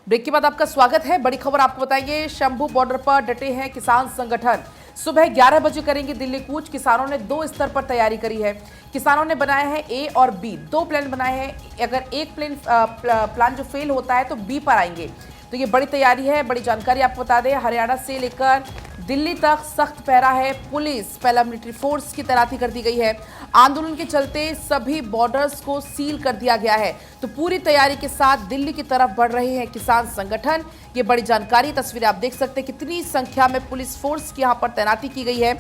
Break के बाद आपका स्वागत है। बड़ी खबर आपको बताएंगे। शंभू बॉर्डर पर डटे हैं किसान संगठन। सुबह 11 बजे करेंगे दिल्ली कूच। किसानों ने 2 स्तर पर तैयारी करी है। किसानों ने बनाए हैं ए और बी, 2 प्लान बनाए हैं। अगर एक प्लान जो फेल होता है तो बी पर आएंगे। तो ये बड़ी तैयारी है। बड़ी जानकारी आपको बता दें, हरियाणा से लेकर दिल्ली तक सख्त पहरा है। पुलिस, पैरामिलिट्री फोर्स की तैनाती कर दी गई है। आंदोलन के चलते सभी बॉर्डर्स को सील कर दिया गया है। तो पूरी तैयारी के साथ दिल्ली की तरफ बढ़ रहे हैं किसान संगठन। ये बड़ी जानकारी, तस्वीरें आप देख सकते हैं कितनी संख्या में पुलिस फोर्स की यहाँ पर तैनाती की गई है।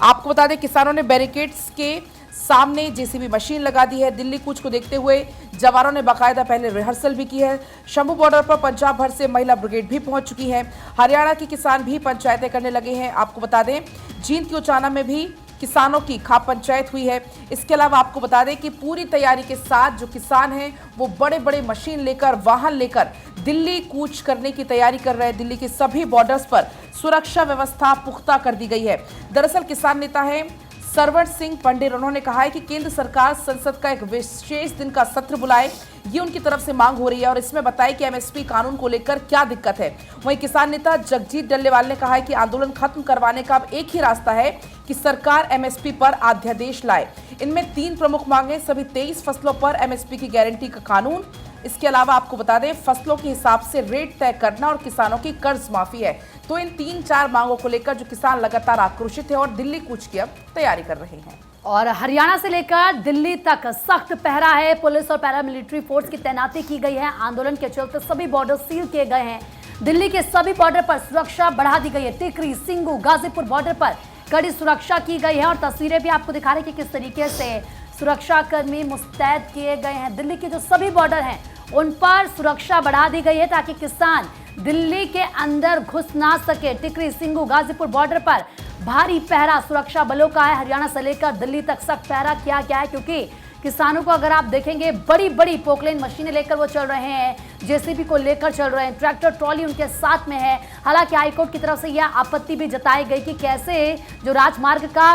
आपको बता दें, किसानों ने बैरिकेड्स के सामने जेसीबी मशीन लगा दी है। दिल्ली कूच को देखते हुए जवानों ने बाकायदा पहले रिहर्सल भी की है। शंभू बॉर्डर पर पंजाब भर से महिला ब्रिगेड भी पहुंच चुकी है। हरियाणा के किसान भी पंचायतें करने लगे हैं। आपको बता दें, जींद की उचाना में भी किसानों की खाप पंचायत हुई है। इसके अलावा आपको बता दें कि पूरी तैयारी के साथ जो किसान हैं वो बड़े बड़े मशीन लेकर, वाहन लेकर दिल्ली कूच करने की तैयारी कर रहे हैं। दिल्ली के सभी बॉर्डर्स पर सुरक्षा व्यवस्था पुख्ता कर दी गई है। दरअसल किसान नेता है सरवण सिंह पंडिर, उन्होंने कहा है कि केंद्र सरकार संसद का एक विशेष दिन का सत्र बुलाए, ये उनकी तरफ से मांग हो रही है और इसमें बताए कि एमएसपी कानून को लेकर क्या दिक्कत है। वहीं किसान नेता जगजीत डल्लेवाल ने कहा है कि आंदोलन खत्म करवाने का अब एक ही रास्ता है कि सरकार एमएसपी पर अध्यादेश लाए। इनमें 3 प्रमुख मांगे, सभी 23 फसलों पर एमएसपी की गारंटी का कानून। इसके अलावा आपको बता दें, फसलों के हिसाब से रेट तय करना और किसानों की कर्ज माफी है। तो इन 3-4 मांगों को लेकर जो किसान लगातार आक्रोशित है और दिल्ली कूच की अब तैयारी कर रहे हैं। और हरियाणा से लेकर दिल्ली तक सख्त पहरा है। पुलिस और पैरामिलिट्री फोर्स की तैनाती की गई है। आंदोलन के चलते सभी बॉर्डर सील किए गए हैं। दिल्ली के सभी बॉर्डर पर सुरक्षा बढ़ा दी गई है। टिकरी, सिंगू, गाजीपुर बॉर्डर पर कड़ी सुरक्षा की गई है और तस्वीरें भी आपको दिखा रहे हैं कि किस तरीके से सुरक्षा कर्मी मुस्तैद किए गए हैं। दिल्ली के जो सभी बॉर्डर हैं उन पर सुरक्षा बढ़ा दी गई है ताकि किसान दिल्ली के अंदर घुस ना सके। टिकरी, सिंगू, गाजीपुर बॉर्डर पर भारी पहरा सुरक्षा बलों का है। हरियाणा से लेकर दिल्ली तक सख्त पहरा किया गया है क्योंकि किसानों को अगर आप देखेंगे, बड़ी बड़ी पोकलेन मशीनें लेकर वो चल रहे हैं, जेसीबी को लेकर चल रहे हैं, ट्रैक्टर ट्रॉली उनके साथ में है। हालांकि हाईकोर्ट की तरफ से यह आपत्ति भी जताई गई कि कैसे जो राजमार्ग का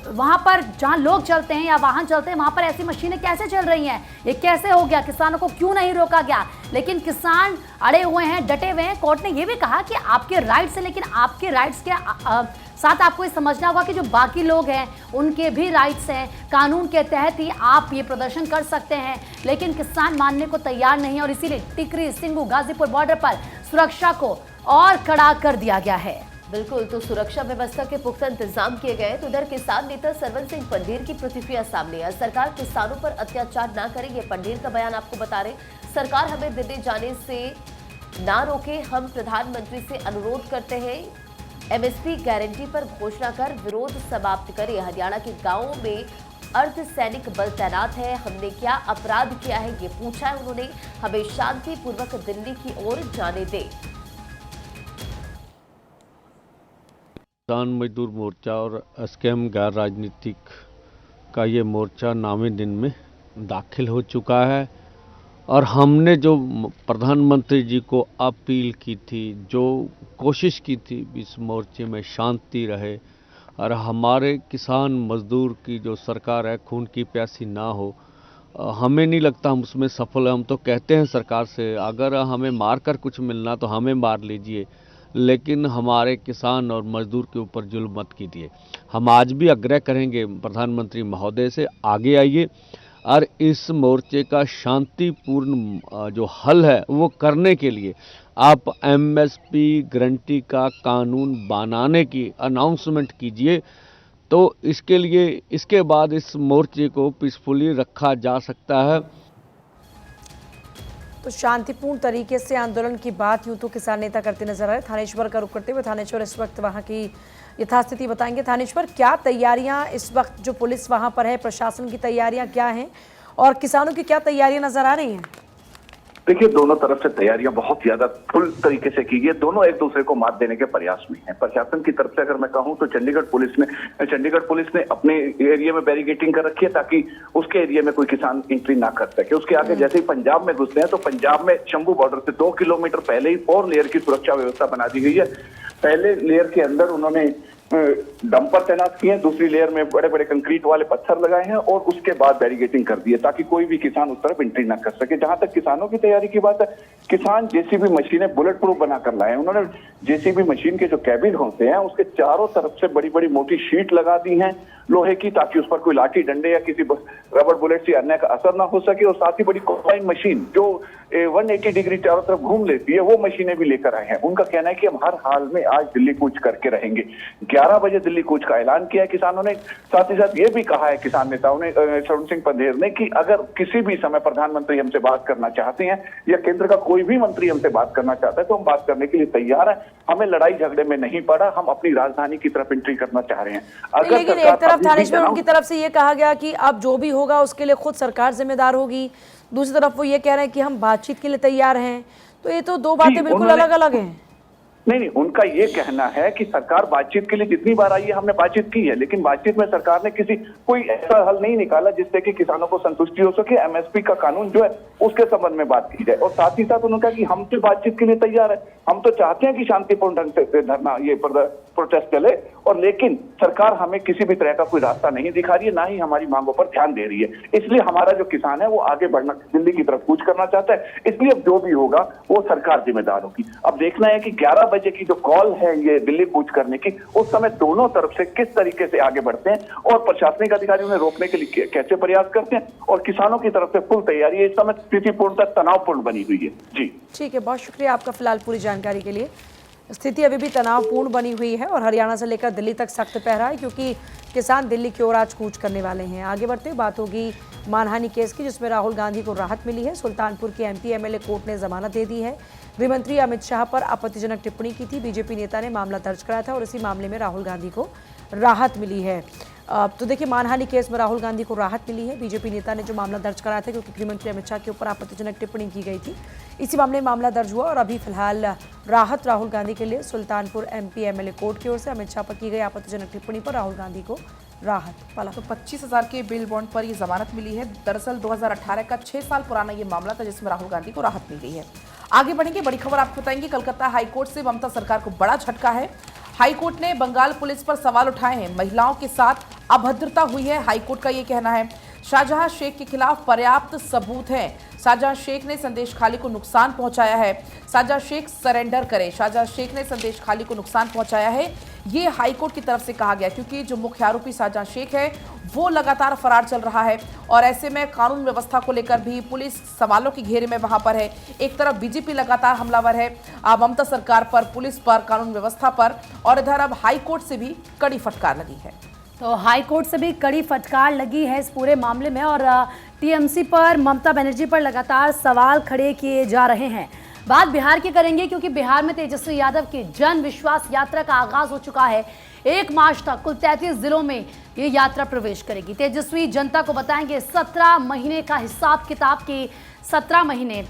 वहां पर जहां लोग चलते हैं या वाहन चलते हैं वहां पर ऐसी मशीनें कैसे चल रही हैं, ये कैसे हो गया, किसानों को क्यों नहीं रोका गया। लेकिन किसान अड़े हुए हैं, डटे हुए हैं। कोर्ट ने यह भी कहा कि आपके राइट्स है, लेकिन आपके राइट्स के साथ आपको ये समझना होगा कि जो बाकी लोग हैं उनके भी राइट्स हैं। कानून के तहत ही आप ये प्रदर्शन कर सकते हैं, लेकिन किसान मानने को तैयार नहीं है और इसीलिए टिकरी, सिंगू, गाजीपुर बॉर्डर पर सुरक्षा को और कड़ा कर दिया गया है। बिल्कुल, तो सुरक्षा व्यवस्था के पुख्ता इंतजाम किए गए। तो उधर किसान नेता सरवण सिंह पंडिर की प्रतिक्रिया सामने आई। सरकार किसानों पर अत्याचार ना करे, ये पंडिर का बयान आपको बता रहे। सरकार हमें दिल्ली जाने से ना रोके, हम प्रधानमंत्री से अनुरोध करते हैं एमएसपी गारंटी पर घोषणा कर विरोध समाप्त करे। हरियाणा के गांवों में अर्धसैनिक बल तैनात है। हमने क्या अपराध किया है ये पूछा है उन्होंने। हमें शांतिपूर्वक दिल्ली की ओर जाने दें। किसान मजदूर मोर्चा और एसकेएम गैर राजनीतिक का ये मोर्चा नामे दिन में दाखिल हो चुका है और हमने जो प्रधानमंत्री जी को अपील की थी, जो कोशिश की थी इस मोर्चे में शांति रहे और हमारे किसान मजदूर की जो सरकार है खून की प्यासी ना हो, हमें नहीं लगता हम उसमें सफल हैं। हम तो कहते हैं सरकार से, अगर हमें मार कर कुछ मिलना तो हमें मार लीजिए, लेकिन हमारे किसान और मजदूर के ऊपर जुल्म मत कीजिए। हम आज भी आग्रह करेंगे प्रधानमंत्री महोदय से, आगे आइए और इस मोर्चे का शांतिपूर्ण जो हल है वो करने के लिए आप एमएसपी गारंटी का कानून बनाने की अनाउंसमेंट कीजिए। तो इसके लिए, इसके बाद इस मोर्चे को पीसफुली रखा जा सकता है। तो शांतिपूर्ण तरीके से आंदोलन की बात यूं तो किसान नेता करते नजर आए। थानेश्वर का रुख करते हुए थानेश्वर इस वक्त वहां की यथास्थिति बताएंगे। थानेश्वर, क्या तैयारियां इस वक्त जो पुलिस वहां पर है, प्रशासन की तैयारियां क्या हैं और किसानों की क्या तैयारियां नजर आ रही हैं? देखिए, दोनों तरफ से तैयारियां बहुत ज्यादा फुल तरीके से की गई। दोनों एक दूसरे को मात देने के प्रयास में हैं। प्रशासन की तरफ से अगर मैं कहूं तो चंडीगढ़ पुलिस ने अपने एरिया में बैरिकेडिंग कर रखी है ताकि उसके एरिया में कोई किसान एंट्री ना कर सके। उसके आगे जैसे ही पंजाब में घुसते हैं तो पंजाब में शंभू बॉर्डर से 2 किलोमीटर पहले ही 4 लेयर की सुरक्षा व्यवस्था बना दी गई है। पहले लेयर के अंदर उन्होंने डंपर तैनात किए हैं, दूसरी लेयर में बड़े बड़े कंक्रीट वाले पत्थर लगाए हैं और उसके बाद बैरिगेटिंग कर दी है ताकि कोई भी किसान उस तरफ एंट्री ना कर सके। जहां तक किसानों की तैयारी की बात है, किसान जेसीबी मशीनें बुलेट प्रूफ बनाकर लाए हैं। उन्होंने जेसीबी मशीन के जो कैबिन होते हैं उसके चारों तरफ से बड़ी बड़ी मोटी शीट लगा दी है लोहे की, ताकि उस पर कोई लाठी डंडे या किसी रबड़ बुलेट से अन्य का असर ना हो सके। और साथ ही बड़ी कॉम्बाइन मशीन जो 180 डिग्री चारों तरफ घूम लेती है, वो मशीनें भी लेकर आए हैं। उनका कहना है कि हम हर हाल में आज दिल्ली कूच करके रहेंगे। 11 बजे दिल्ली कूच का ऐलान किया है किसानों ने। साथ ही साथ ये भी कहा है किसान नेताओं ने, शरण सिंह पंधेर ने, कि अगर किसी भी समय प्रधानमंत्री हमसे बात करना चाहते हैं या केंद्र का कोई भी मंत्री हमसे बात करना चाहता है तो हम बात करने के लिए तैयार है। हमें लड़ाई झगड़े में नहीं पड़ा, हम अपनी राजधानी की तरफ एंट्री करना चाह रहे हैं। अगर लेकिन एक तरफ थानेश्वर उनकी तरफ से ये कहा गया कि अब जो भी होगा उसके लिए खुद सरकार जिम्मेदार होगी, दूसरी तरफ वो ये कह रहे हैं कि हम बातचीत के लिए तैयार हैं। तो ये तो दो बातें बिल्कुल अलग अलग हैं। नहीं, उनका ये कहना है कि सरकार बातचीत के लिए जितनी बार आई है हमने बातचीत की है, लेकिन बातचीत में सरकार ने कोई ऐसा हल नहीं निकाला जिससे कि किसानों को संतुष्टि हो सके। एमएसपी का कानून जो है उसके संबंध में बात की जाए। और साथ ही साथ उन्होंने कहा कि हम तो बातचीत के लिए तैयार है, हम तो चाहते हैं कि शांतिपूर्ण ढंग से धरना ये प्रोटेस्ट चले, और लेकिन सरकार हमें किसी भी तरह का कोई रास्ता नहीं दिखा रही है, ना ही हमारी मांगों पर ध्यान दे रही है। इसलिए हमारा जो किसान है वो आगे बढ़ना, दिल्ली की तरफ कूच करना चाहता है। इसलिए अब जो भी होगा वो सरकार जिम्मेदार होगी। अब देखना है कि 11 बजे की जो कॉल है ये दिल्ली कूच करने की, उस समय दोनों तरफ से किस तरीके से आगे बढ़ते हैं और प्रशासनिक अधिकारी उन्हें रोकने के लिए कैसे प्रयास करते हैं। और किसानों की तरफ से फुल तैयारी है। इस समय स्थिति पूर्णतः तनावपूर्ण बनी हुई है। जी ठीक है, बहुत शुक्रिया आपका फिलहाल पूरी जानकारी के लिए। स्थिति अभी भी तनावपूर्ण बनी हुई है और हरियाणा से लेकर दिल्ली तक सख्त पहरा है, क्योंकि किसान दिल्ली की ओर आज कूच करने वाले हैं। आगे बढ़ते हुए बात होगी मानहानि केस की, जिसमें राहुल गांधी को राहत मिली है। सुल्तानपुर की एमपी एमएलए कोर्ट ने जमानत दे दी है। गृहमंत्री अमित शाह पर आपत्तिजनक टिप्पणी की थी, बीजेपी नेता ने मामला दर्ज कराया था और इसी मामले में राहुल गांधी को राहत मिली है। तो देखिए, मानहानि केस में राहुल गांधी को राहत मिली है। बीजेपी नेता ने जो मामला दर्ज कराया था क्योंकि गृहमंत्री अमित शाह के ऊपर आपत्तिजनक टिप्पणी की गई थी, इसी मामले में मामला दर्ज हुआ और अभी फिलहाल राहत राहुल गांधी के लिए सुल्तानपुर एमपी एमएलए कोर्ट की ओर से अमित शाह पर की गई आपत्तिजनक टिप्पणी पर राहुल गांधी को राहत पाला। तो 25,000 के बेल बॉन्ड पर ये जमानत मिली है। दरअसल 2018 का 6 साल पुराना ये मामला था जिसमें राहुल गांधी को राहत मिल गई है। आगे बढ़ेंगे, बड़ी खबर आपको बताएंगे। कलकत्ता हाईकोर्ट से ममता सरकार को बड़ा झटका है। हाईकोर्ट ने बंगाल पुलिस पर सवाल उठाए हैं। महिलाओं के साथ अभद्रता हुई है, हाईकोर्ट का ये कहना है। शाहजहां शेख के खिलाफ पर्याप्त सबूत हैं। शाहजहां शेख ने संदेश खाली को नुकसान पहुंचाया है। शाहजहां शेख सरेंडर करें। शाहजहां शेख ने संदेश खाली को नुकसान पहुंचाया है, ये हाईकोर्ट की तरफ से कहा गया, क्योंकि जो मुख्य आरोपी शाहजहां शेख है वो लगातार फरार चल रहा है और ऐसे में कानून व्यवस्था को लेकर भी पुलिस सवालों के घेरे में वहां पर है। एक तरफ बीजेपी लगातार हमलावर है ममता सरकार पर, पुलिस पर, कानून व्यवस्था पर, और इधर अब हाईकोर्ट से भी कड़ी फटकार लगी है। तो हाईकोर्ट से भी कड़ी फटकार लगी है इस पूरे मामले में और टीएमसी पर, ममता बनर्जी पर लगातार सवाल खड़े किए जा रहे हैं। बात बिहार की करेंगे, क्योंकि बिहार में तेजस्वी यादव की जन विश्वास यात्रा का आगाज हो चुका है। 1 मार्च तक कुल 33 जिलों में ये यात्रा प्रवेश करेगी। तेजस्वी जनता को बताएंगे 17 महीने का हिसाब किताब की। 17 महीने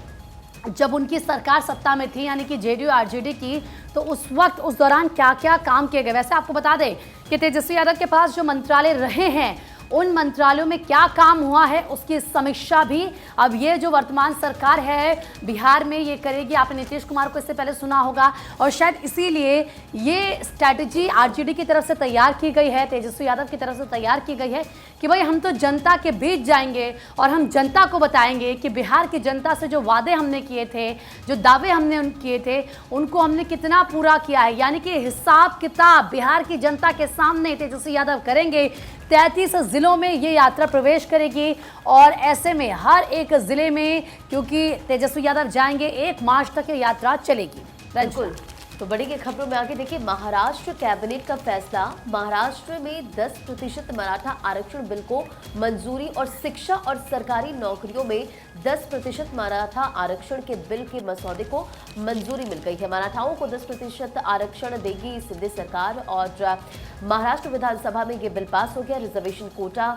जब उनकी सरकार सत्ता में थी, यानी कि जेडीयू आरजेडी की, तो उस वक्त उस दौरान क्या क्या काम किए गए। वैसे आपको बता दें कि तेजस्वी यादव के पास जो मंत्रालय रहे हैं उन मंत्रालयों में क्या काम हुआ है उसकी समीक्षा भी अब ये जो वर्तमान सरकार है बिहार में ये करेगी। आपने नीतीश कुमार को इससे पहले सुना होगा और शायद इसीलिए ये स्ट्रैटेजी आरजेडी की तरफ से तैयार की गई है, तेजस्वी यादव की तरफ से तैयार की गई है कि भाई हम तो जनता के बीच जाएंगे और हम जनता को बताएंगे कि बिहार की जनता से जो वादे हमने किए थे, जो दावे हमने किए थे, उनको हमने कितना पूरा किया है। यानी कि हिसाब किताब बिहार की जनता के सामने तेजस्वी यादव करेंगे। 33 जिलों में ये यात्रा प्रवेश करेगी और ऐसे में हर एक जिले में, क्योंकि तेजस्वी यादव जाएंगे, 1 मार्च तक ये यात्रा चलेगी। बिल्कुल। तो बड़ी की खबरों में आगे देखिए, महाराष्ट्र कैबिनेट का फैसला। महाराष्ट्र में 10% मराठा आरक्षण बिल को मंजूरी और शिक्षा और सरकारी नौकरियों में 10% मराठा आरक्षण के बिल के मसौदे को मंजूरी मिल गई है। मराठाओं को 10% आरक्षण देगी सिंधिया सरकार और महाराष्ट्र विधानसभा में ये बिल पास हो गया। रिजर्वेशन कोटा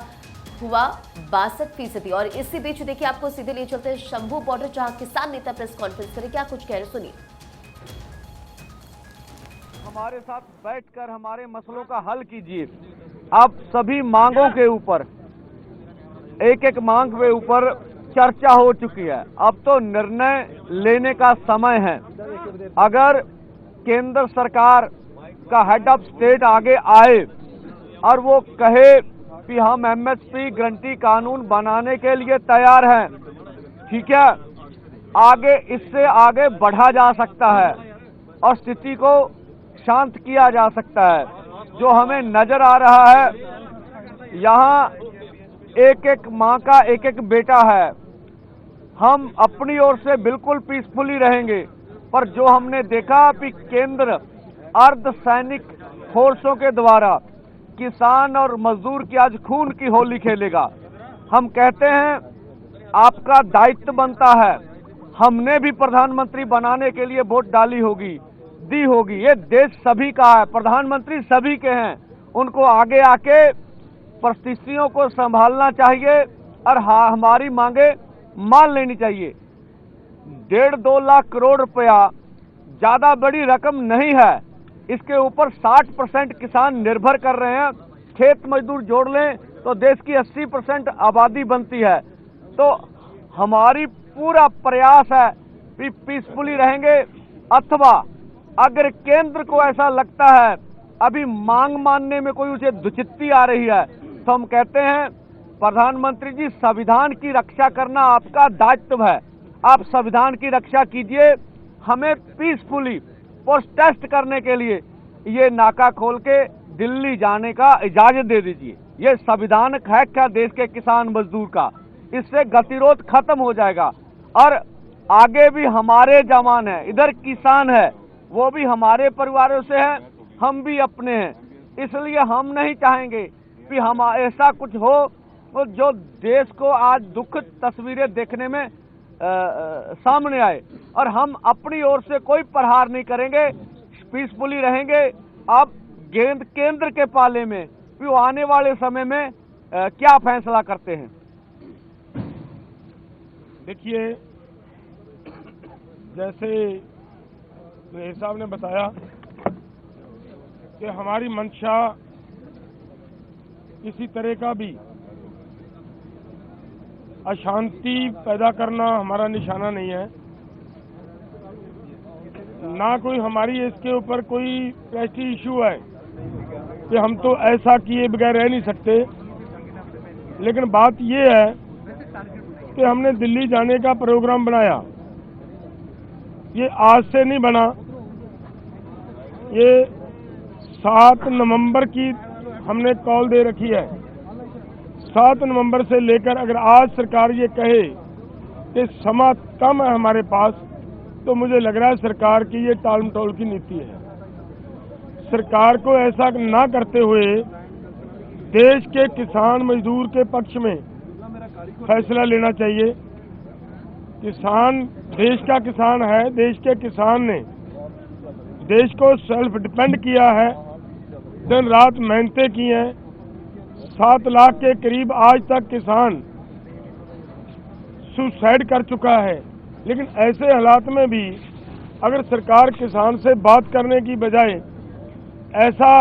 हुआ 62%। और इसी बीच देखिए, आपको सीधे ले चलते हैं शंभू बॉर्डर, जहां किसान नेता प्रेस कॉन्फ्रेंस करें, क्या कुछ कह रहे सुनिए। हमारे साथ बैठकर हमारे मसलों का हल कीजिए। अब सभी मांगों के ऊपर, एक एक मांग के ऊपर चर्चा हो चुकी है। अब तो निर्णय लेने का समय है। अगर केंद्र सरकार का हेड ऑफ स्टेट आगे आए और वो कहे कि हम एमएसपी गारंटी कानून बनाने के लिए तैयार हैं, ठीक है, आगे इससे आगे बढ़ा जा सकता है और स्थिति को शांत किया जा सकता है। जो हमें नजर आ रहा है, यहाँ एक एक माँ का एक एक बेटा है। हम अपनी ओर से बिल्कुल पीसफुली रहेंगे, पर जो हमने देखा कि केंद्र अर्धसैनिक फोर्सों के द्वारा किसान और मजदूर की आज खून की होली खेलेगा। हम कहते हैं आपका दायित्व बनता है, हमने भी प्रधानमंत्री बनाने के लिए वोट डाली होगी, दी होगी। ये देश सभी का है, प्रधानमंत्री सभी के हैं, उनको आगे आके परिस्थितियों को संभालना चाहिए और हमारी मांगे मान लेनी चाहिए। 1.5-2 लाख करोड़ रुपया ज्यादा बड़ी रकम नहीं है, इसके ऊपर 60% किसान निर्भर कर रहे हैं। खेत मजदूर जोड़ लें तो देश की 80% आबादी बनती है। तो हमारी पूरा प्रयास है कि पीसफुली रहेंगे, अथवा अगर केंद्र को ऐसा लगता है अभी मांग मानने में कोई उसे दुचित्ती आ रही है, तो हम कहते हैं प्रधानमंत्री जी, संविधान की रक्षा करना आपका दायित्व है, आप संविधान की रक्षा कीजिए। हमें पीसफुली प्रोटेस्ट करने के लिए ये नाका खोल के दिल्ली जाने का इजाजत दे दीजिए। ये संविधान है क्या देश के किसान मजदूर का, इससे गतिरोध खत्म हो जाएगा। और आगे भी हमारे जवान है, इधर किसान है, वो भी हमारे परिवारों से है, हम भी अपने हैं। इसलिए हम नहीं चाहेंगे कि हम ऐसा कुछ हो जो देश को आज दुखद तस्वीरें देखने में सामने आए, और हम अपनी ओर से कोई प्रहार नहीं करेंगे, पीसफुली रहेंगे। अब गेंद केंद्र के पाले में, कि वो आने वाले समय में क्या फैसला करते हैं। देखिए, जैसे मेरे साहब ने बताया कि हमारी मंशा किसी तरह का भी अशांति पैदा करना हमारा निशाना नहीं है, ना कोई हमारी इसके ऊपर कोई प्रेस्टीज इशू है कि हम तो ऐसा किए बगैर रह नहीं सकते। लेकिन बात ये है कि हमने दिल्ली जाने का प्रोग्राम बनाया, ये आज से नहीं बना, ये 7 नवंबर की हमने कॉल दे रखी है। 7 नवंबर से लेकर अगर आज सरकार ये कहे कि समय कम है हमारे पास, तो मुझे लग रहा है सरकार की ये टाल मटोल की नीति है। सरकार को ऐसा ना करते हुए देश के किसान मजदूर के पक्ष में फैसला लेना चाहिए। किसान देश का किसान है, देश के किसान ने देश को सेल्फ डिपेंड किया है, दिन रात मेहनतें की हैं। 7 लाख के करीब आज तक किसान सुसाइड कर चुका है। लेकिन ऐसे हालात में भी अगर सरकार किसान से बात करने की बजाय ऐसा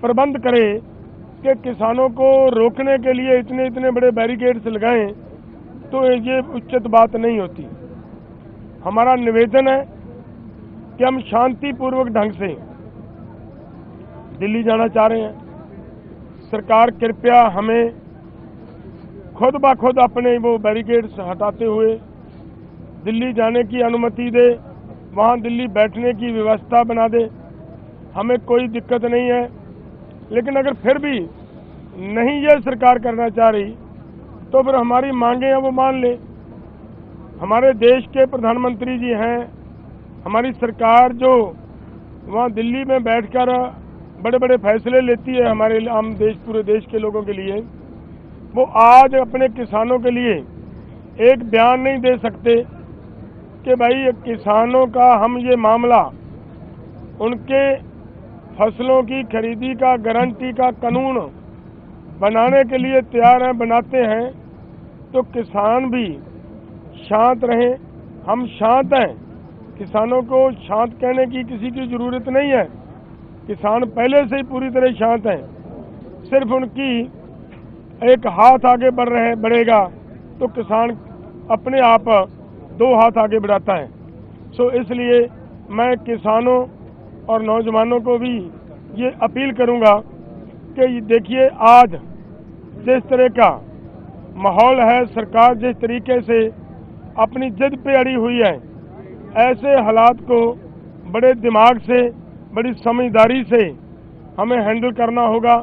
प्रबंध करे कि किसानों को रोकने के लिए इतने इतने बड़े बैरिकेड्स लगाएं, तो ये उचित बात नहीं होती। हमारा निवेदन है कि हम शांतिपूर्वक ढंग से दिल्ली जाना चाह रहे हैं। सरकार कृपया हमें खुद ब खुद अपने वो बैरिकेड्स हटाते हुए दिल्ली जाने की अनुमति दे, वहाँ दिल्ली बैठने की व्यवस्था बना दे, हमें कोई दिक्कत नहीं है। लेकिन अगर फिर भी नहीं ये सरकार करना चाह रही, तो फिर हमारी मांगे हैं वो मान ले। हमारे देश के प्रधानमंत्री जी हैं, हमारी सरकार जो वहाँ दिल्ली में बैठकर बड़े बड़े फैसले लेती है हमारे आम देश, पूरे देश के लोगों के लिए, वो आज अपने किसानों के लिए एक बयान नहीं दे सकते कि भाई किसानों का हम ये मामला उनके फसलों की खरीदी का गारंटी का कानून बनाने के लिए तैयार हैं, बनाते हैं, तो किसान भी शांत रहें। हम शांत हैं, किसानों को शांत कहने की किसी की ज़रूरत नहीं है। किसान पहले से ही पूरी तरह शांत हैं, सिर्फ उनकी एक हाथ आगे बढ़ेगा तो किसान अपने आप 2 हाथ आगे बढ़ाता है। सो इसलिए मैं किसानों और नौजवानों को भी ये अपील करूंगा कि देखिए आज जिस तरह का माहौल है, सरकार जिस तरीके से अपनी जिद पे अड़ी हुई है, ऐसे हालात को बड़े दिमाग से, बड़ी समझदारी से हमें हैंडल करना होगा।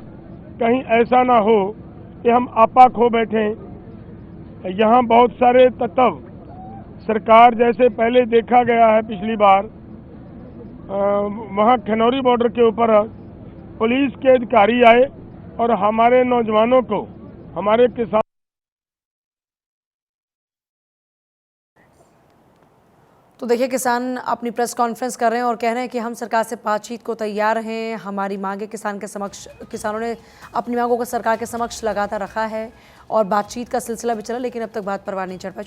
कहीं ऐसा ना हो कि हम आपा खो बैठें। यहाँ बहुत सारे तत्व सरकार जैसे पहले देखा गया है पिछली बार, वहाँ खनौरी बॉर्डर के ऊपर पुलिस के अधिकारी आए और हमारे नौजवानों को, हमारे किसान तो देखिए किसान अपनी प्रेस कॉन्फ्रेंस कर रहे हैं और कह रहे हैं कि हम सरकार से बातचीत को तैयार हैं। हमारी मांगे किसानों ने अपनी मांगों को सरकार के समक्ष लगातार रखा है और बातचीत का सिलसिला भी चला, लेकिन अब तक बात परवाह नहीं चढ़ पाई।